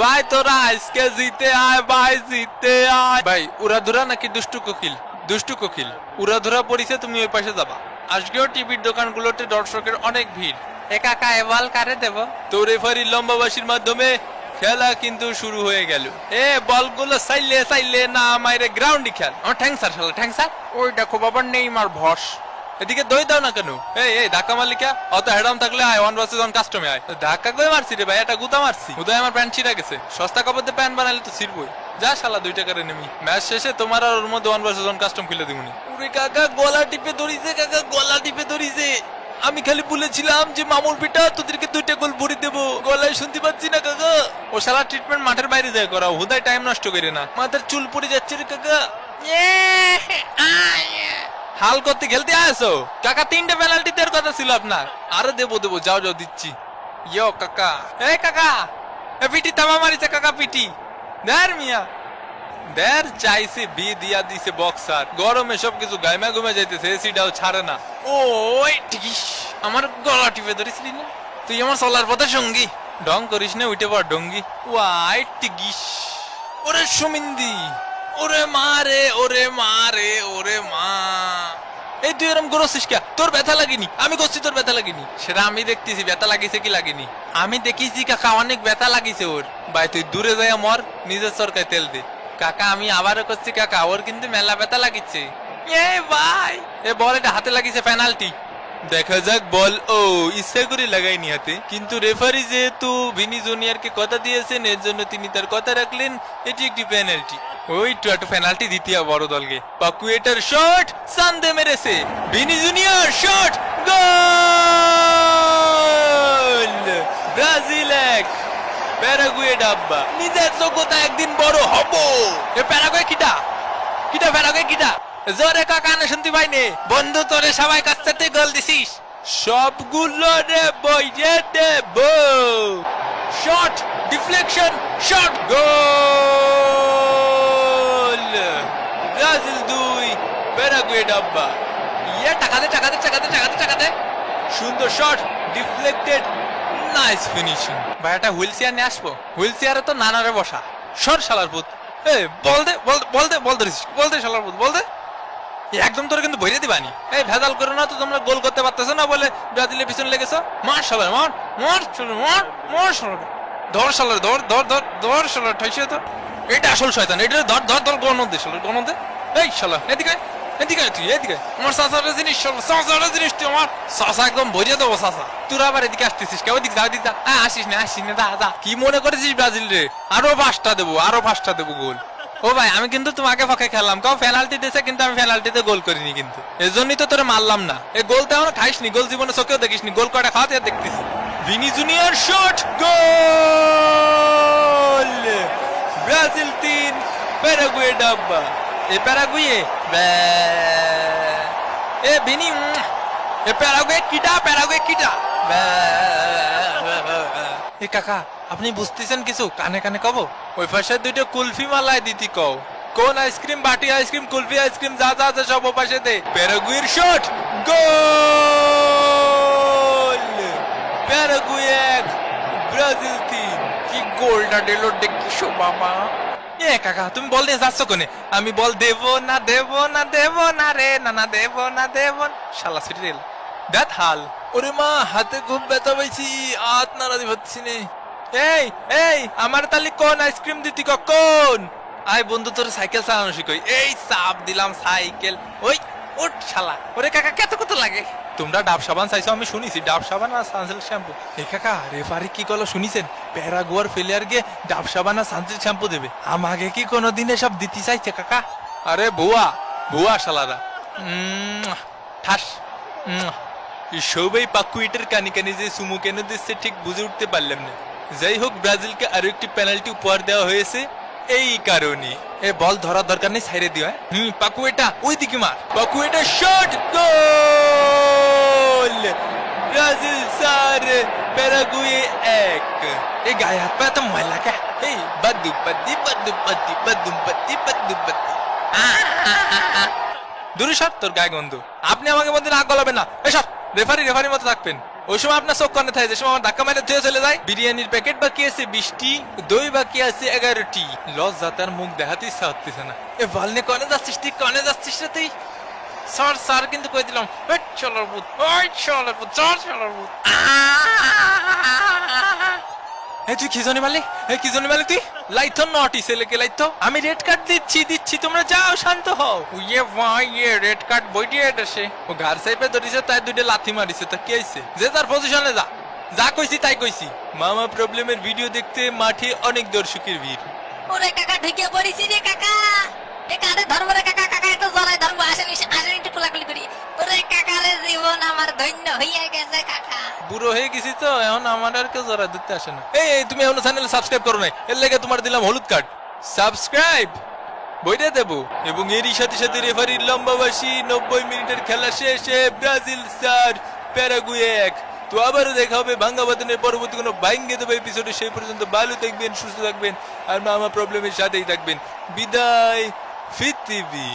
ভাই তোরা আজকে জিতে আয় ভাই, জিতে আয় ভাই। উড়াধুরা নাকি দুষ্টু কোকিল? দুষ্টু কোকিল উড়াধুরা পড়িছে, তুমি ওই পাশে যাবা। আজকেও টিভির দোকানগুলোতে দর্শকের অনেক ভিড়। এ কাকা এ বল কারে দেব? তো রেফারি লম্বাবাসীর মাধ্যমে খেলা কিন্তু শুরু হয়ে গেল। এ বলগুলো সাইলে সাইলে না মাইরে গ্রাউন্ডে খেল। আমার ঠ্যাংসার শালা ঠ্যাংসার। ওই দেখো বাবার নেইমার ভস। এদিকে দই দাও না কেন? এই ধাক্কা মালিকা অত হেডাম থাকলে আয় 1 vs 1 কাস্টমে আয়। ধাক্কা কই মারছি রে ভাই? এটা গুতা মারছি। গুতায় আমার প্যান্ট ছিঁড়া গেছে। সস্তা কাপড় দিয়ে প্যান্ট বানালে তো ছিড়বই। যা শালা 2 টাকারে নেমি। ম্যাচ শেষে তোমার আর ওর মধ্যে 1 vs 1 কাস্টম খুলে দিবনি। ওরে কাকা গলা টিপে ধরিছে, কাকা গলা টিপে ধরিছে। আমি খালি বলেছিলাম যে মামুর পিটা তোদেরকে 2টা গোল ভরে দেবো, গলায় শুনতে পাচ্ছি না কাকা। ও শালা ট্রিটমেন্ট মাঠের বাইরে যায় করাও, হুদায় টাইম নষ্ট করে না। মাথার চুল পড়ে যাচ্ছে রে কাকা। হাল করতে খেলতে আসো কাকা? 3টে পেনাল্টি দেওয়ার কথা ছিল আপনার। আরে দেবো যাও দিচ্ছি। ইয়ো কাকা, এই কাকা এ পিটি তামা মারিছে কাকা, পিটি দেয়ার মিয়া দের চাইছে বি দিয়া দিছে বক্সার। গরমে সবকিছু গাইমা ঘুমে যাইতেছে, এসিটাও ছাড়ে না। ওই ঠিকিস আমার গলা টিপে ধরেছিলি না? তুই আমার চলার পথে সঙ্গী। ঢং করিস না, উঠে পড় ডঙ্গি। ওয়াই টিকিস। ওরে সুমিন্দি, ওরে মা রে, ওরে মা রে, ওরে মা। এই তুই এরকম করছিস কে? তোর ব্যথা লাগেনি? আমি করছি তোর ব্যথা লাগেনি? সেটা আমি দেখতেছি ব্যথা লাগিছে কি লাগেনি। আমি দেখিছি কাকা অনেক ব্যথা লাগিছে ওর। ভাই তুই দূরে যাই মর, নিজের সরকায় তেল দে। কাকা আমি আবারও করছি কাকা, ওর কিন্তু মেলা ব্যথা লাগিছে। এ ভাই এ বল, এটা হাতে লাগিছে পেনাল্টি। দেখা যাক বল। ও ইচ্ছা করে লাগাইনি হাতে, কিন্তু রেফারি যেহেতু ভিনি জুনিয়রকে কথা দিয়েছেন এর জন্য তিনি তার কথা রাখলেন। এটি একটি পেনাল্টি। ওই তো একটা পেনাল্টি দ্বিতীয় বড় দলকে। পাকুয়েটার শট সান্দে মেরেছে, Vini junior shot, goal! Brazil 1 Paraguay ডাব্বা। নিজের যোগ্যতা একদিন বড় হব। এ প্যারাগুয়ে কিটা কিটা প্যারাগুয়ে কিটা? জোরে কাকা না শুনতে পাইনি। বন্ধু তোরে সবাই কাছ থেকে গোল দিছিস, সবগুলো রে বইরে দেব। Shot deflection, shot, goal! Brazil 2 Paraguay ডাব্বা। ইয়ে টাকা দে টাকা দে টাকা দে টাকা দে টাকা দে। সুন্দর শট, ডিফ্লেক্টেড, নাইস ফিনিশিং। ভাই এটা হুইল চেয়ার নিয়ে আসবো। হুইল চেয়ারে তো নানারে বসা। সর শালার পুত। এই বল দে বল দে বল ধরিস, বল দে শালার পুত, বল দে। একদম তোর কিন্তু ভরে দিবানি। এই ভেজাল করো না তো, তোমরা গোল করতে পারতেছো না বলে ব্রাজিলের পিছনে লেগেছো। মার শালার মার মার মার মার শালার, ধর শালার, ধর ধর ধর ধর শালার, ঠাইছে তো। এটা আসল শয়তান, এটা ধর ধর ধর গণন দে শালার, গণন দে। এই শালা এদিকে এদিকে, তুই এদিকে। আমার চাচার জিনিস, চাচার জিনিস তুই আমার চাচা একদম ভরিয়ে দেবো চাচা। তুই আবার এদিকে আসতেছিস কেউ? এদিকে যা, এদিকে যা। আসিস না দা দা। কি মনে করেছিস ব্রাজিল রে? আরো 5টা দেবো গোল। ও ভাই আমি কিন্তু তোমাকে ফাঁকে খেললাম, কাউ পেনাল্টি দিয়েছে কিন্তু আমি পেনাল্টিতে গোল করিনি কিন্তু, এজন্যই তো তোরে মারলাম না। এই গোল তো এখনো খাইসনি, গোল জীবনে চোখেও দেখিসনি। গোল কয়টা খাওয়াতে দেখতেছি। Vini junior shot, goal! Brazil 3 Paraguay ডাব্বা। এ প্যারাগুয়ে এ ভিনি, এ প্যারাগুয়ে কিটা, প্যারাগুয়ে কিটা। এ কাকা আপনি বুঝতেছেন কিছু? কানে কানে কব। ওই পাশে 2টা কুলফি মালাই দিতি কও। কোন আইসক্রিম? বাটি আইসক্রিম, কুলফি আইসক্রিম, যা যা যা সব ও পাশে দে। প্যারাগুয়ের শট, গোল! Paraguay 1 Brazil 3। কি গোলটা দিল দেখিসো বাবা। এ কাকা তুমি বল দিয়ে যাচ্ছ কোনে? আমি বল দেব না দেব না দেব না রে, না না দেব না দেব না। শালা সিরিয়াল দেখ হাল। ওরে মা হাতে খুব ব্যথা পাইছি, হাত নাড়া দিচ্ছি নে। এই আমার তালি কোন আইসক্রিম দিতি কখন? আয় বন্ধু তোর সাইকেল চালানো শিখই। এই চাপ দিলাম সাইকেল। ওই ওঠ শালা। ওরে কাকা কত লাগে? তোমরা ডাব সাবান চাইছো আমি শুনিছি, ডাব সাবান আর সানসিল্ক শ্যাম্পু। এই কাকা রেফারি কি করলো শুনিছেন? প্যারাগুয়ার প্লেয়ার গে ডাব সাবান আর সানসিল্ক শ্যাম্পু দেবে। আমাকে কি কোনোদিন এসব দিতে চাইছে কাকা? আরে ভুয়া শালারা। ঠাস। সবাই পাকুইটের কানি কানি যে সুমু কেন দিচ্ছে ঠিক বুঝে উঠতে পারলাম না। যাই হোক ব্রাজিলকে আরো একটি পেনাল্টি উপহার দেওয়া হয়েছে এই কারণে। এ বল ধরার দরকার নেই, ছাইরে দিও। পাকুয়েটা ওই দিকে মার। Paqueta shot, goal! Brazil 4 Paraguay 1। এই গায়ে হাত পা এত ময়লা কে? এই বাদু বাদি বাদু বাদি বাদু বাদি বাদু বাদি। দূরে সর, তোর গায়ে গন্ধ। আপনি আমাকে মধ্যে নাক গলাবেন না। এসব রেফারি মতো থাকবেন। ওই সময় আপনার চোখ কানে থাকে, যে সময় আমার ধাক্কা মেরে ধুয়ে চলে যায়। বিরিয়ানির প্যাকেট বাকি আছে 20টি, দই বাকি আছে 11টি। লজ্জা তার মুখ দেখাতে ইচ্ছা হচ্ছে না। এ ভালনে কনে যাচ্ছিস তুই, কনে যাচ্ছিস রে তুই? স্যার কিন্তু কই দিলাম, চলার ভূত, চলার ভূত। তুই কি জানি মারলি, কি জানি মারলি তুই? লাইতো নটি ছেলেকে লাইতো। আমি রেড কার্ড দিচ্ছি, তোমরা যাও শান্ত হও। ইয়ে ভাই, ইয়ে রেড কার্ড বইটি এসে ও ঘর সাইপে ধরিছে, তাই দুইটা লাথি মারিছে। তা কি হইছে? যে তার পজিশনে যা কইছি তাই কইছি। মামা প্রবলেমের ভিডিও দেখতে মাঠে অনেক দর্শকের ভিড়। ওরে কাকা ঢুকে পড়িছি রে কাকা, এ কারে ধরবো রে কাকা, কাকা একটু জড়াই ধরবো, আসেন একটু কোলাকুলি করি। ওরে কাকা রে, জীবন আমার ধন্য হইয়া গেছে কাকা। বুড়ো হয়ে গেছি তো, এখন আমার আর কেউ জড়াই ধরতে আসে না। এই তুমি এখনো চ্যানেলে সাবস্ক্রাইব করো নাই, এর লেগে তোমার দিলাম হলুদ কার্ড। সাবস্ক্রাইব বইটা দেবো। এবং এরই সাথে সাথে রেফারির লম্বাবাসী 90 মিনিটের খেলা শেষে ব্রাজিল 4 প্যারাগুয়ে 1। তো আবারও দেখা হবে ভাঙ্গা বাদনের পরবর্তী কোনো ভাঙ্গে দেবো এপিসোডে। সেই পর্যন্ত ভালো থাকবেন, সুস্থ থাকবেন, আর মামা প্রবলেমের সাথেই থাকবেন। বিদায় পৃথিবী।